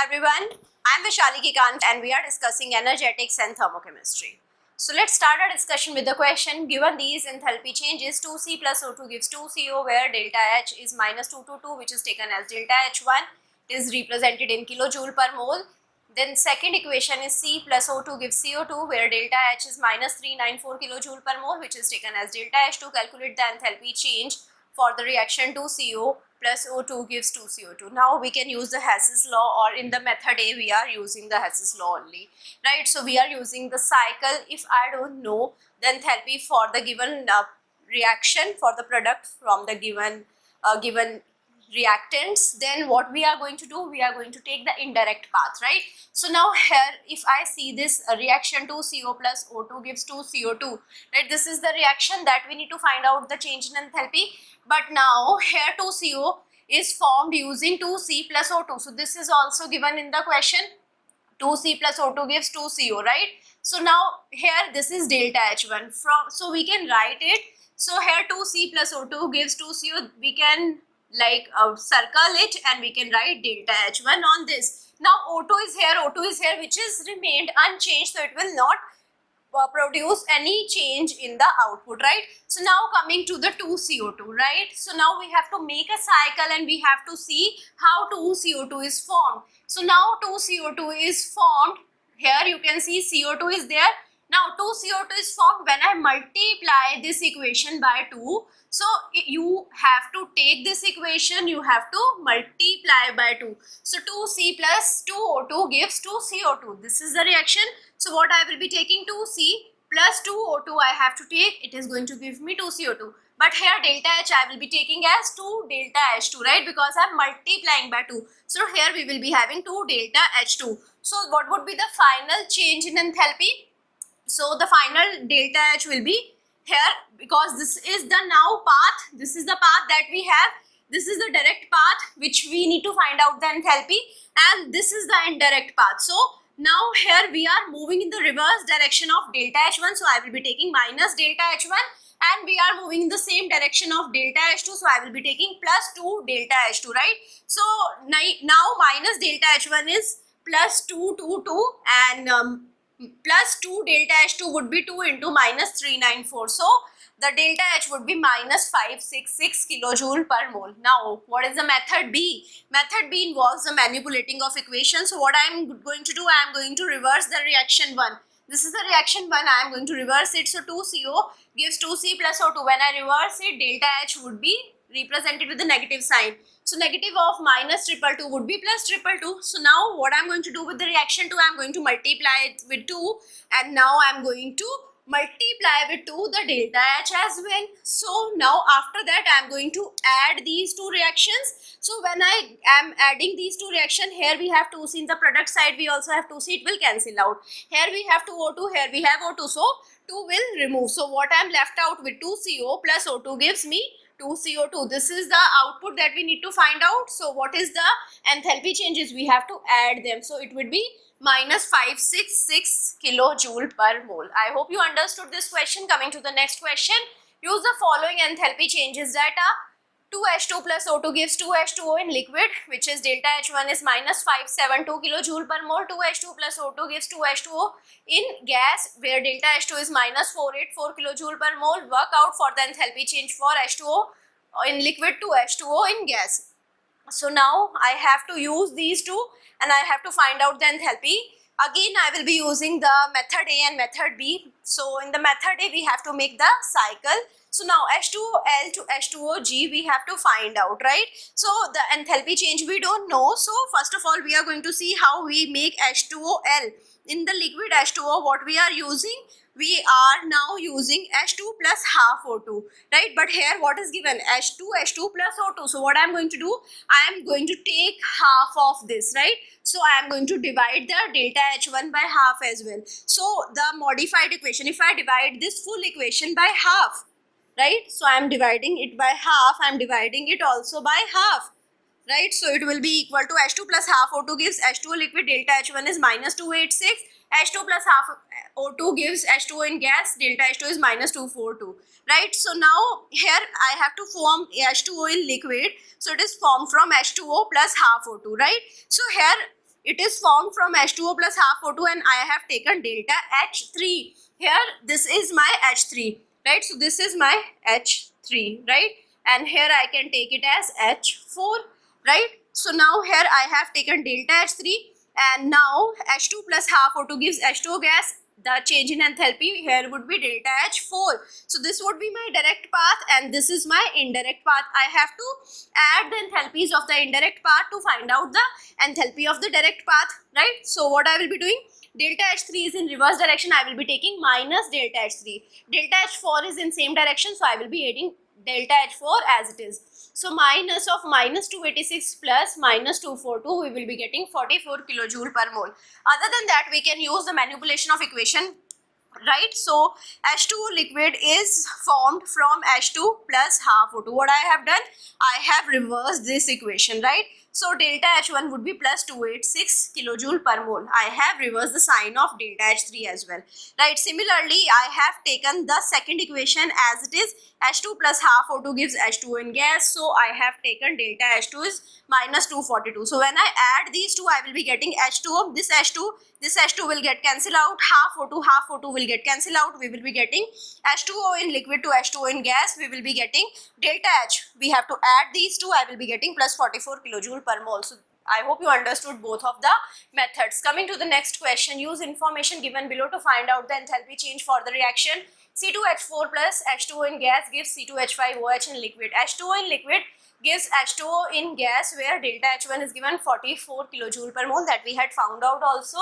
everyone, I am Vishali Kikant and we are discussing energetics and thermochemistry. So let's start our discussion with the question, given these enthalpy changes, 2C plus O2 gives 2CO where delta H is minus 222, which is taken as delta H1, is represented in kilojoule per mole. Then second equation is C plus O2 gives CO2 where delta H is minus 394 kilojoule per mole, which is taken as delta H2. Calculate the enthalpy change for the reaction 2CO plus O2 gives 2CO2. Now we can use the Hess's law, or in the method A we are using the Hess's law only, right? So we are using the cycle. If I don't know the enthalpy for the given reaction, for the product from the given reactants, then what we are going to do, we are going to take the indirect path, right? So now here if I see this reaction 2CO plus O2 gives 2CO2, right? This is the reaction that we need to find out the change in enthalpy. But now here 2CO is formed using 2C plus O2. So this is also given in the question. 2C plus O2 gives 2CO, right? So now here this is delta H1 from, so we can write it. So here 2C plus O2 gives 2CO, we can circle it and we can write delta H1 on this. Now O2 is here, which is remained unchanged, so it will not produce any change in the output, right? So now coming to the 2CO2, right? So now we have to make a cycle and we have to see how 2CO2 is formed. So now 2CO2 is formed. Here you can see CO2 is there. Now 2CO2 is formed when I multiply this equation by 2. So you have to take this equation, you have to multiply by 2. So 2C plus 2O2 gives 2CO2. This is the reaction. So what I will be taking, 2C plus 2O2 I have to take, it is going to give me 2CO2. But here delta H I will be taking as 2 delta H2, right? Because I am multiplying by 2. So here we will be having 2 delta H2. So what would be the final change in enthalpy? So the final delta H will be here, because this is the now path, this is the path that we have, this is the direct path which we need to find out the enthalpy, and this is the indirect path. So now here we are moving in the reverse direction of delta H1, so I will be taking minus delta H1, and we are moving in the same direction of delta H2, so I will be taking plus 2 delta H2, right? So now minus delta H1 is plus 2, 2, 2, and plus 2 delta H2 would be 2 into minus 394. So the delta H would be minus 566 kilojoule per mole. Now what is the method B? Method B involves the manipulating of equations. So what I am going to do, I am going to reverse the reaction 1. This is the reaction 1, I am going to reverse it. So 2CO gives 2C plus O2. When I reverse it, delta H would be represented with the negative sign. So negative of minus 222 would be plus 222. So now what I am going to do with the reaction 2, I am going to multiply it with 2, and now I am going to multiply with 2 the delta H as well. So now after that I am going to add these two reactions. So when I am adding these two reactions, here we have 2C, in the product side we also have 2C, it will cancel out. Here we have 2O2, here we have O2, so 2 will remove. So what I am left out with 2CO plus O2 gives me 2CO2. This is the output that we need to find out. So what is the enthalpy changes? We have to add them. So it would be minus 566 kilojoule per mole. I hope you understood this question. Coming to the next question, use the following enthalpy changes data. 2H2 plus O2 gives 2H2O in liquid, which is delta H1 is minus 572 kilojoule per mole. 2H2 plus O2 gives 2H2O in gas, where delta H2 is minus 484 kilojoule per mole. Work out for the enthalpy change for H2O in liquid to H2O in gas. So now I have to use these two and I have to find out the enthalpy. Again I will be using the method A and method B. So in the method A we have to make the cycle. So now H2OL to H2OG we have to find out, right? So the enthalpy change we don't know. So first of all we are going to see how we make H2OL. In the liquid H2O, what we are using? We are now using H2 plus half O2, right? But here what is given? H2 plus O2. So what I am going to do? I am going to take half of this, right? So I am going to divide the delta H1 by half as well. So the modified equation, if I divide this full equation by half, right? So I am dividing it by half, I am dividing it also by half, right? So it will be equal to H2 plus half O2 gives H2O liquid, delta H1 is minus 286, H2 plus half O2 gives H2O in gas, delta H2 is minus 242, right? So now here I have to form H2O in liquid, so it is formed from H2O plus half O2, right? So here it is formed from H2O plus half O2 and I have taken delta H3. Here this is my H3, right? So this is my H3, right? And here I can take it as H4, right? So now here I have taken delta H3 and now H2 plus half O2 gives H2O gas. The change in enthalpy here would be delta H4. So this would be my direct path and this is my indirect path. I have to add the enthalpies of the indirect path to find out the enthalpy of the direct path, right? So what I will be doing, delta H3 is in reverse direction, I will be taking minus delta H3. Delta H4 is in same direction, so I will be adding delta H4 as it is. So minus of minus 286 plus minus 242, we will be getting 44 kilojoule per mole. Other than that, we can use the manipulation of equation, right? So H2O liquid is formed from H2 plus half O2. What I have done, I have reversed this equation, right? So delta H1 would be plus 286 kilojoule per mole. I have reversed the sign of delta H3 as well, right? Similarly, I have taken the second equation as it is. H2 plus half O2 gives H2O in gas. So I have taken delta H2 is minus 242. So when I add these two, I will be getting H2O. This H2 will get cancelled out. Half O2 will get cancelled out. We will be getting H2O in liquid to H2O in gas. We will be getting delta H. We have to add these two. I will be getting plus 44 kilojoule per mole. So I hope you understood both of the methods. Coming to the next question, use information given below to find out the enthalpy change for the reaction. C2H4 plus H2O in gas gives C2H5OH in liquid. H2O in liquid gives H2O in gas, where delta H1 is given 44 kilojoule per mole, that we had found out also.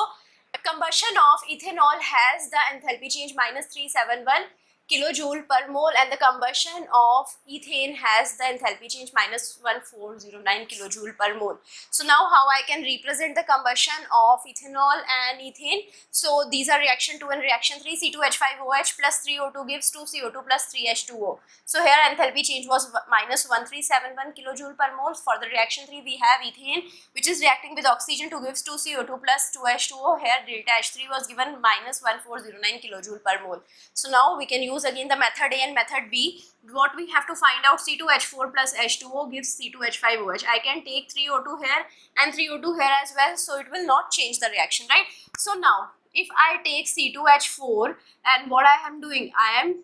Combustion of ethanol has the enthalpy change minus 371 kilojoule per mole, and the combustion of ethane has the enthalpy change minus 1409 kilojoule per mole. So now how I can represent the combustion of ethanol and ethane? So these are reaction 2 and reaction 3. C2H5OH plus 3O2 gives 2CO2 plus 3H2O. So here enthalpy change was minus 1371 kilojoule per mole. For the reaction 3 we have ethane which is reacting with oxygen to gives 2CO2 plus 2H2O. Here delta H3 was given minus 1409 kilojoule per mole. So now we can use again the method A and method B. What we have to find out, C2H4 plus H2O gives C2H5OH. I can take 3O2 here and 3O2 here as well, so it will not change the reaction, right? So now if I take C2H4 and what I am doing, I am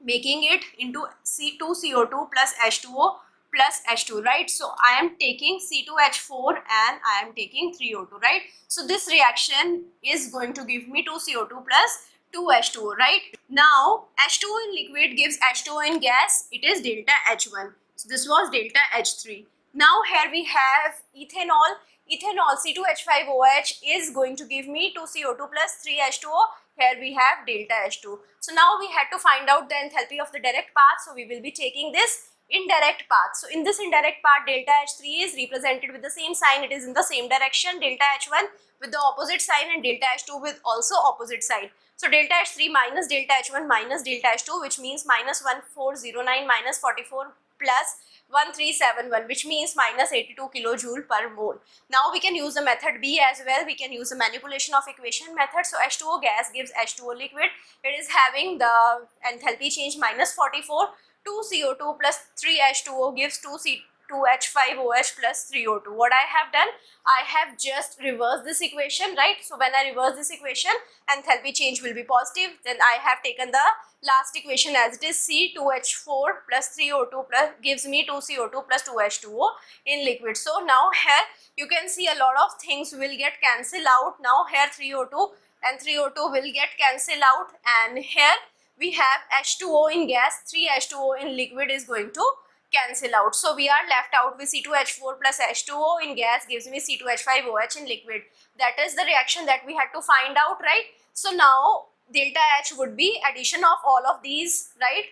making it into C2CO2 plus H2O plus H2, right? So I am taking C2H4 and I am taking 3O2, right? So this reaction is going to give me 2CO2 plus 2H2O, right? Now H2O in liquid gives H2O in gas, it is delta H1. So this was delta H3. Now here we have ethanol. Ethanol C2H5OH is going to give me 2CO2 plus 3H2O. Here we have delta H2. So now we had to find out the enthalpy of the direct path. So we will be taking this indirect path. So in this indirect path, delta H3 is represented with the same sign. It is in the same direction. Delta H1 with the opposite sign and delta H2 with also opposite sign. So delta H3 minus delta H1 minus delta H2, which means minus 1409 minus 44 plus 1371, which means minus 82 kilojoule per mole. Now we can use the method B as well. We can use the manipulation of equation method. So H2O gas gives H2O liquid. It is having the enthalpy change minus 44. 2CO2 plus 3H2O gives 2H5OH plus 3O2. What I have done, I have just reversed this equation, right? So when I reverse this equation, enthalpy change will be positive. Then I have taken the last equation as it is. C2H4 plus 3O2 plus gives me 2CO2 plus 2H2O in liquid. So now here you can see a lot of things will get cancelled out. Now here 3O2 and 3O2 will get cancelled out, and here we have H2O in gas, 3H2O in liquid is going to cancel out. So we are left out with C2H4 plus H2O in gas gives me C2H5OH in liquid. That is the reaction that we had to find out, right? So now delta H would be addition of all of these, right?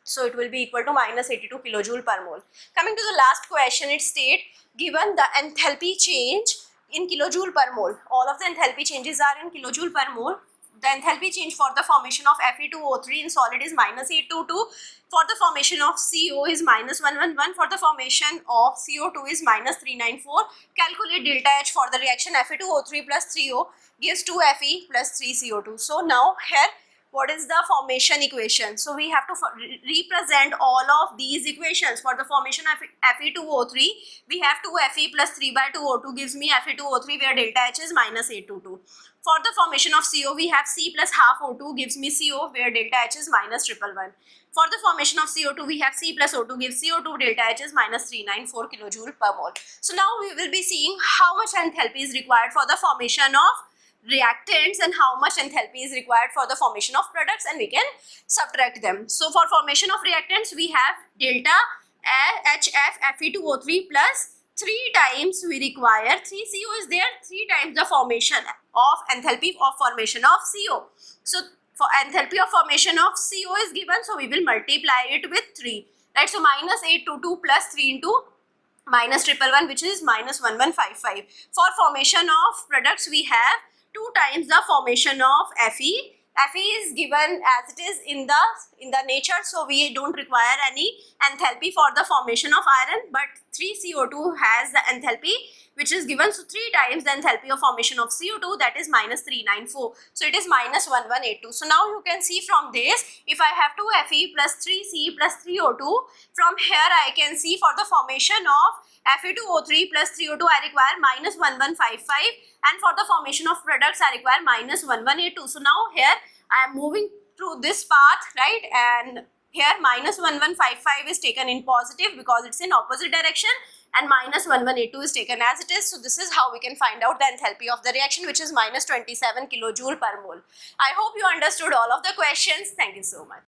So it will be equal to minus 82 kilojoule per mole. Coming to the last question, it states given the enthalpy change in kilojoule per mole. All of the enthalpy changes are in kilojoule per mole. The enthalpy change for the formation of Fe2O3 in solid is minus 822. For the formation of CO is minus 111. For the formation of CO2 is minus 394. Calculate delta H for the reaction Fe2O3 plus 3O gives 2Fe plus 3CO2. So now here what is the formation equation? So we have to represent all of these equations. For the formation of Fe2O3, we have 2Fe plus 3/2O2 gives me Fe2O3 where delta H is minus 822. For the formation of CO, we have C plus half O2 gives me CO where delta H is minus 111. For the formation of CO2, we have C plus O2 gives CO2, delta H is minus 394 kilojoule per mole. So now we will be seeing how much enthalpy is required for the formation of reactants and how much enthalpy is required for the formation of products, and we can subtract them. So for formation of reactants, we have delta HF Fe2O3 plus 3 times we require 3 CO is there, 3 times the formation of enthalpy of formation of CO. So for enthalpy of formation of CO is given, so we will multiply it with 3, right? So minus 822 plus 3 into minus 111, which is minus 1155. For formation of products, we have 2 times the formation of Fe. Fe is given as it is in the nature, so we don't require any enthalpy for the formation of iron, but 3CO2 has the enthalpy which is given, so 3 times the enthalpy of formation of CO2, that is minus 394. So it is minus 1182. So now you can see from this, if I have 2 Fe plus 3C plus 3O2, from here I can see for the formation of Fe2O3 plus 3O2 I require minus 1155, and for the formation of products I require minus 1182. So now here I am moving through this path, right, and here minus 1155 is taken in positive because it's in opposite direction, and minus 1182 is taken as it is. So this is how we can find out the enthalpy of the reaction, which is minus 27 kilojoule per mole. I hope you understood all of the questions. Thank you so much.